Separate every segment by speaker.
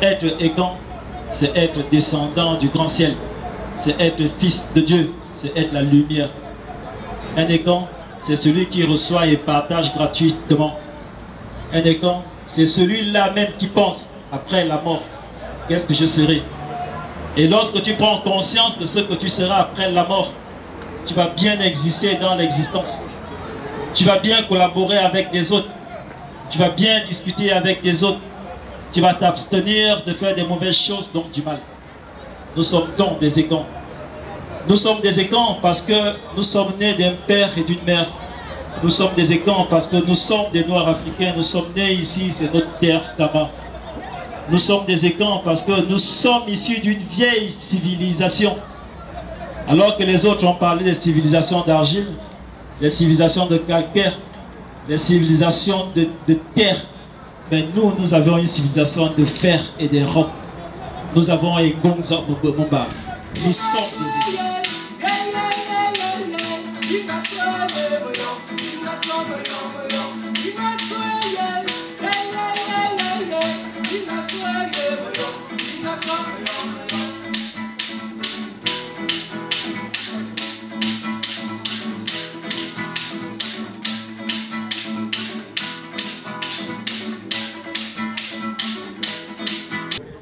Speaker 1: Être Ekan, c'est être descendant du grand ciel, c'est être fils de Dieu, c'est être la lumière. Un Ekan, c'est celui qui reçoit et partage gratuitement. Un Ekan, c'est celui-là même qui pense après la mort, qu'est-ce que je serai? Et lorsque tu prends conscience de ce que tu seras après la mort, tu vas bien exister dans l'existence. Tu vas bien collaborer avec des autres. Tu vas bien discuter avec des autres. Tu vas t'abstenir de faire des mauvaises choses, donc du mal. Nous sommes donc des Ekans. Nous sommes des Ekans parce que nous sommes nés d'un père et d'une mère. Nous sommes des Ekans parce que nous sommes des Noirs africains. Nous sommes nés ici, c'est notre terre Kama. Nous sommes des Ekans parce que nous sommes issus d'une vieille civilisation. Alors que les autres ont parlé des civilisations d'argile, les civilisations de calcaire, les civilisations de terre. Mais nous avons une civilisation de fer et de roc. Nous avons un Gonza Momba. Nous sommes des Ekans.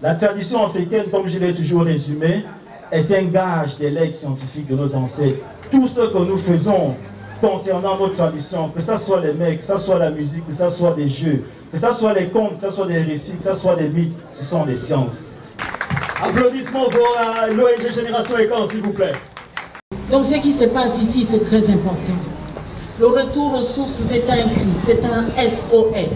Speaker 2: La tradition africaine, comme je l'ai toujours résumé, est un gage des legs scientifiques de nos ancêtres. Tout ce que nous faisons concernant nos traditions, que ce soit les mecs, que ce soit la musique, que ce soit des jeux, que ce soit les contes, que ce soit des récits, que ce soit des mythes, ce sont des sciences. Applaudissements pour l'ONG Génération Ekan, s'il vous plaît.
Speaker 3: Donc ce qui se passe ici, c'est très important. Le retour aux sources, c'est un cri, c'est un SOS.